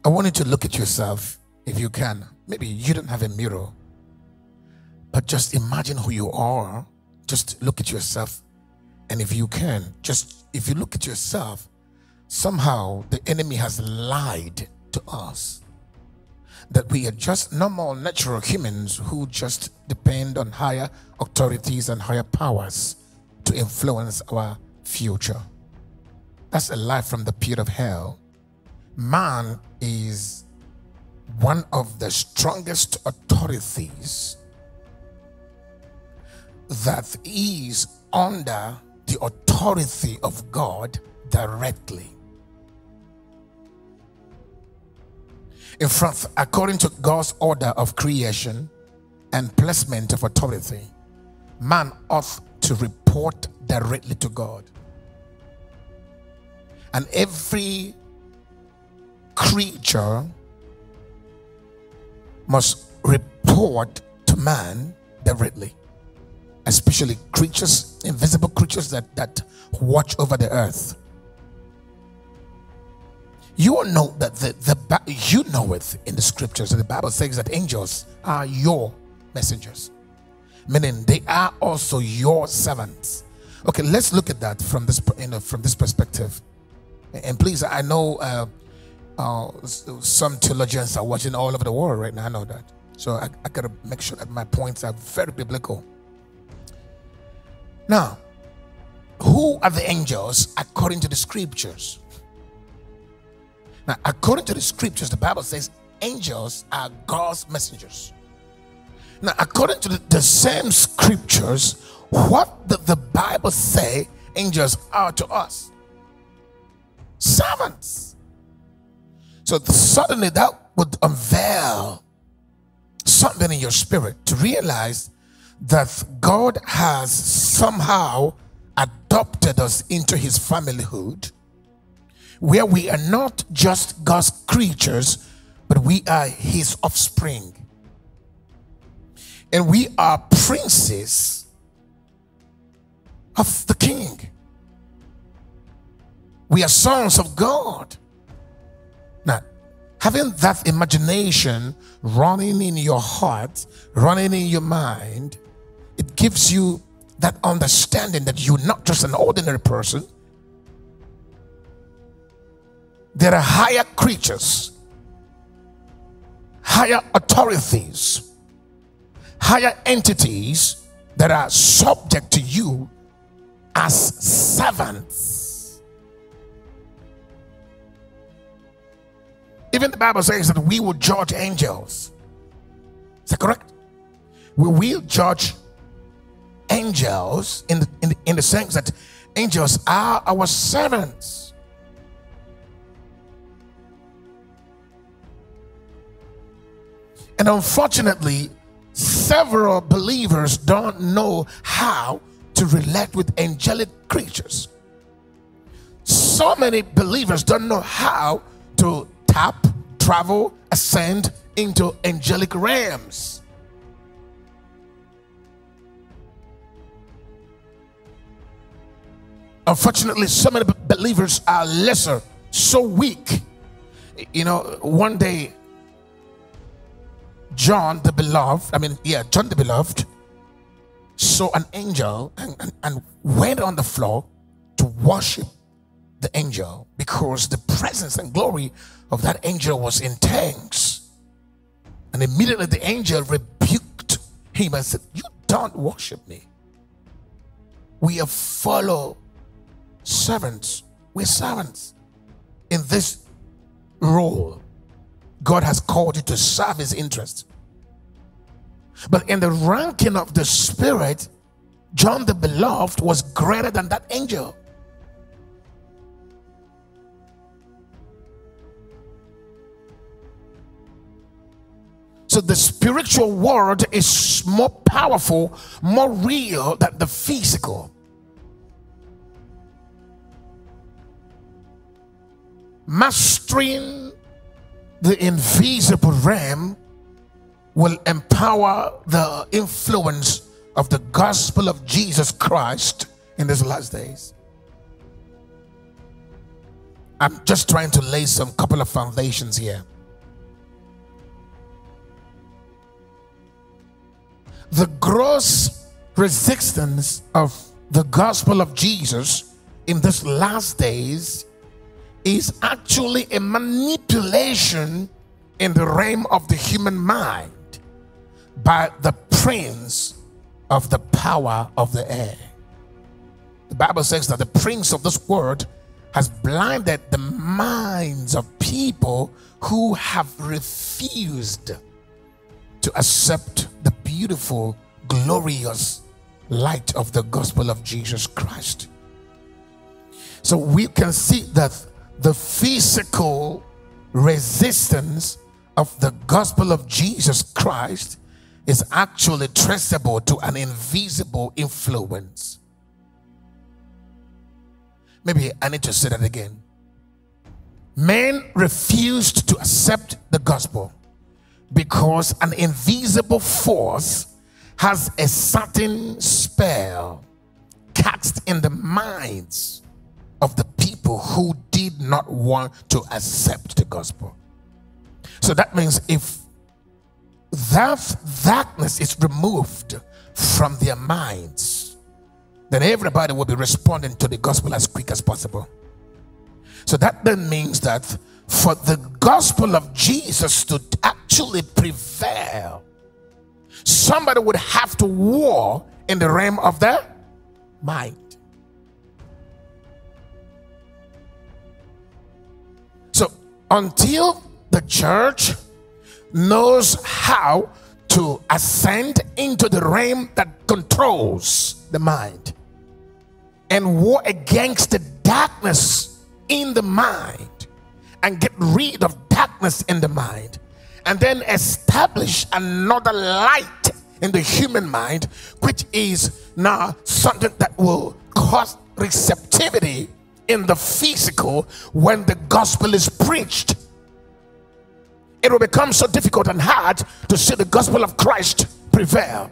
I want you to look at yourself if you can. Maybe you don't have a mirror, but just imagine who you are. Just look at yourself, and if you can, if you look at yourself, somehow the enemy has lied to us that we are just normal natural humans who just depend on higher authorities and higher powers to influence our future. That's a lie from the pit of hell. Man is one of the strongest authorities that is under the authority of God directly. In fact, according to God's order of creation and placement of authority, man ought to report directly to God. And every creature must report to man directly, especially creatures, invisible creatures that watch over the earth. You will know that you know it in the scriptures. The Bible says that angels are your messengers, meaning they are also your servants. Okay, let's look at that from this perspective. And please, I know some theologians are watching all over the world right now. I know that, so I gotta make sure that my points are very biblical. Now, who are the angels according to the scriptures? Now, according to the scriptures, the Bible says angels are God's messengers. Now, according to the same scriptures, what did the Bible say angels are to us? Servants. So suddenly that would unveil something in your spirit to realize that God has somehow adopted us into his familyhood, where we are not just God's creatures, but we are his offspring. And we are princes of the King. We are sons of God. Now, having that imagination running in your heart, running in your mind, it gives you that understanding that you're not just an ordinary person. There are higher creatures, higher authorities, higher entities that are subject to you as servants. Even the Bible says that we will judge angels. Is that correct? We will judge angels in the sense that angels are our servants. And unfortunately, several believers don't know how to relate with angelic creatures. So many believers don't know how to tap, travel, ascend into angelic realms. Unfortunately, so many believers are lesser, so weak. You know, one day, John the Beloved saw an angel and went on the floor to worship the angel because the presence and glory of that angel was intense. And immediately the angel rebuked him and said, "You don't worship me. We are fellow servants. We're servants. In this role, God has called you to serve his interest." But in the ranking of the spirit, John the Beloved was greater than that angel. So the spiritual world is more powerful, more real than the physical. Mastering the invisible realm will empower the influence of the gospel of Jesus Christ in these last days. I'm just trying to lay some couple of foundations here. The gross resistance of the gospel of Jesus in these last days is actually a manipulation in the realm of the human mind by the prince of the power of the air. The Bible says that the prince of this world has blinded the minds of people who have refused to accept the beautiful, glorious light of the gospel of Jesus Christ. So we can see that the physical resistance of the gospel of Jesus Christ is actually traceable to an invisible influence. Maybe I need to say that again. Men refused to accept the gospel because an invisible force has a certain spell cast in the minds of the people who did not want to accept the gospel. So that means if that darkness is removed from their minds, then everybody will be responding to the gospel as quick as possible. So that then means that for the gospel of Jesus to actually prevail, somebody would have to war in the realm of the mind. So until the church knows how to ascend into the realm that controls the mind and war against the darkness in the mind and get rid of darkness in the mind and then establish another light in the human mind, which is now something that will cause receptivity in the physical when the gospel is preached. It will become so difficult and hard to see the gospel of Christ prevail.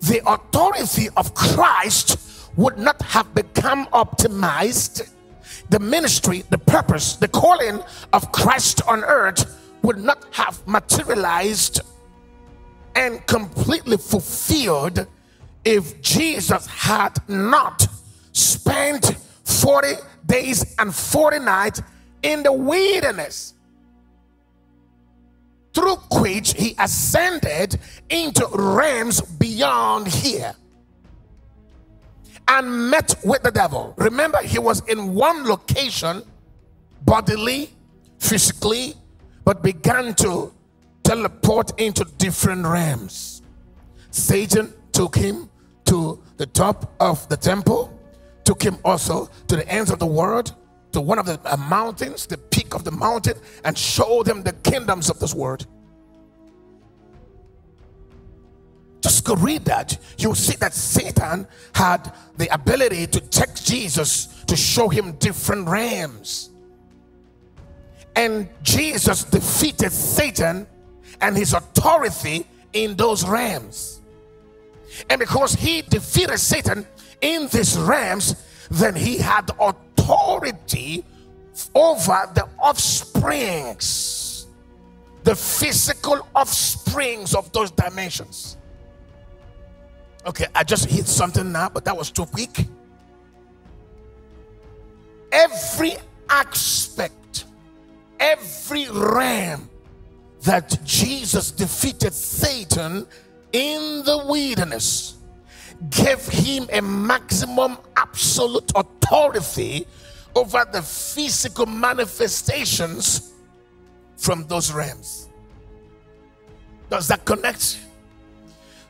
The authority of Christ would not have become optimized. The ministry, the purpose, the calling of Christ on earth would not have materialized and completely fulfilled if Jesus had not spent 40 days and 40 nights in the wilderness, through which he ascended into realms beyond here and met with the devil. Remember, he was in one location bodily, physically, but began to teleport into different realms. Satan took him to the top of the temple, took him also to the ends of the world, to one of the mountains, the peak of the mountain, and showed him the kingdoms of this world. Just go read that. You'll see that Satan had the ability to take Jesus to show him different realms. And Jesus defeated Satan and his authority in those realms. And because he defeated Satan in these realms, then he had authority over the offsprings, the physical offsprings of those dimensions. Okay, I just hit something now, but that was too quick. Every aspect, every realm that Jesus defeated Satan in the wilderness gave him a maximum absolute authority over the physical manifestations from those realms. Does that connect?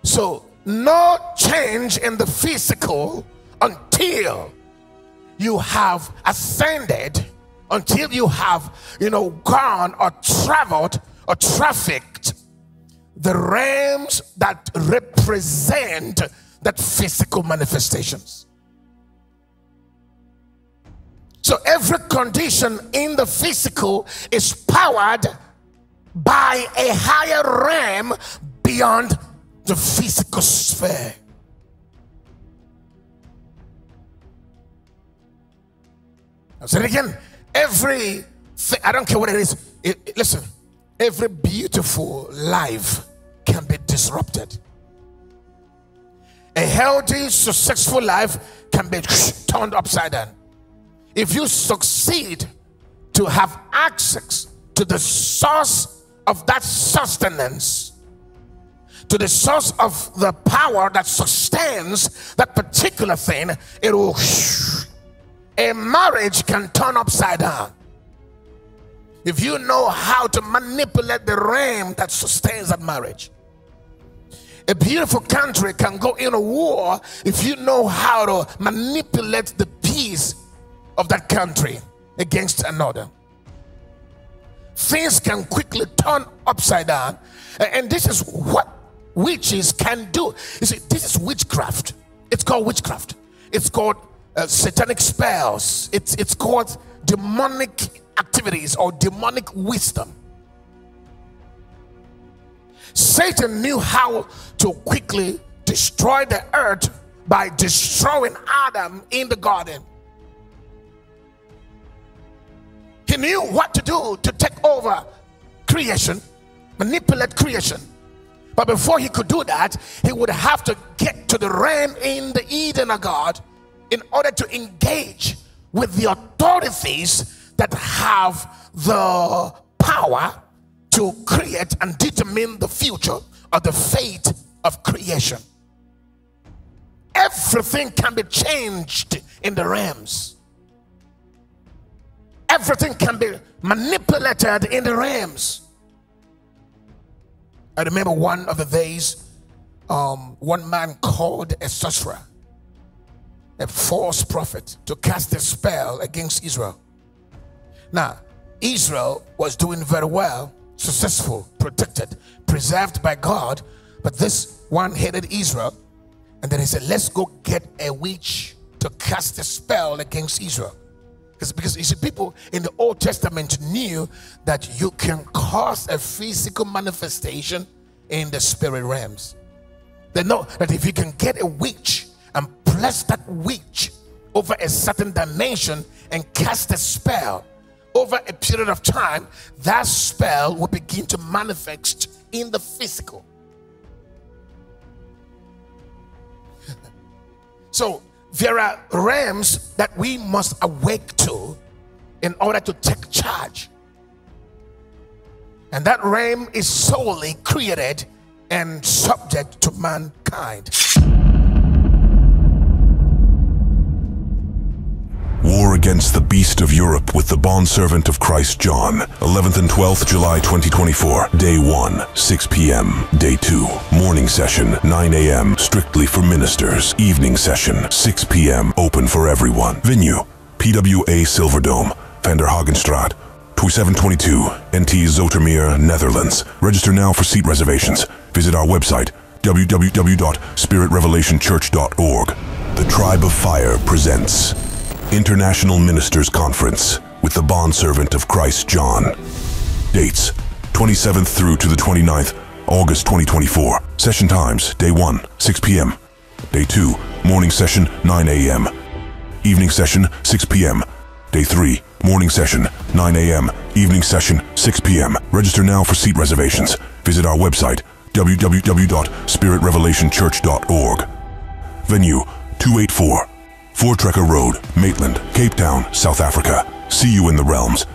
So no change in the physical until you have ascended, until you have, gone or traveled or trafficked the realms that represent that physical manifestations. So every condition in the physical is powered by a higher realm beyond the physical sphere. I'll say it again. Everything, I don't care what it is. Listen, every beautiful life can be disrupted. A healthy, successful life can be turned upside down. If you succeed to have access to the source of that sustenance, to the source of the power that sustains that particular thing, it will. A marriage can turn upside down if you know how to manipulate the realm that sustains that marriage. A beautiful country can go in a war if you know how to manipulate the peace of that country against another. Things can quickly turn upside down, and this is what witches can do. You see, this is witchcraft. It's called witchcraft. It's called satanic spells. It's called demonic activities or demonic wisdom. Satan knew how to quickly destroy the earth by destroying Adam in the garden. He knew what to do to take over creation, manipulate creation. But before he could do that, he would have to get to the realm in the Eden of God in order to engage with the authorities that have the power to create and determine the future or the fate of creation. Everything can be changed in the realms. Everything can be manipulated in the realms. I remember one of the days, one man called a sorcerer, a false prophet, to cast a spell against Israel. Now, Israel was doing very well, successful, protected, preserved by God, but this one hated Israel, and then he said, let's go get a witch to cast a spell against Israel. Because you see, people in the Old Testament knew that you can cause a physical manifestation in the spirit realms. They know that if you can get a witch and place that witch over a certain dimension and cast a spell over a period of time, that spell will begin to manifest in the physical. So there are realms that we must awake to in order to take charge. And that realm is solely created and subject to mankind. War against the beast of Europe with the bondservant of Christ John. 11th and 12th July 2024. Day 1, 6 p.m. Day 2, morning session, 9 a.m. strictly for ministers. Evening session, 6 p.m. open for everyone. Venue, PWA Silverdome, Van der Hagenstraat, 2722, NT Zoetermeer, Netherlands. Register now for seat reservations. Visit our website, www.spiritrevelationchurch.org. The Tribe of Fire presents International Ministers Conference with the bondservant of Christ John. Dates, 27th through to the 29th, August 2024. Session times, Day 1, 6 p.m. Day 2, morning session, 9 a.m. Evening session, 6 p.m. Day 3, morning session, 9 a.m. Evening session, 6 p.m. Register now for seat reservations. Visit our website, www.spiritrevelationchurch.org. Venue, 284 Voortrekker Road, Maitland, Cape Town, South Africa. See you in the realms.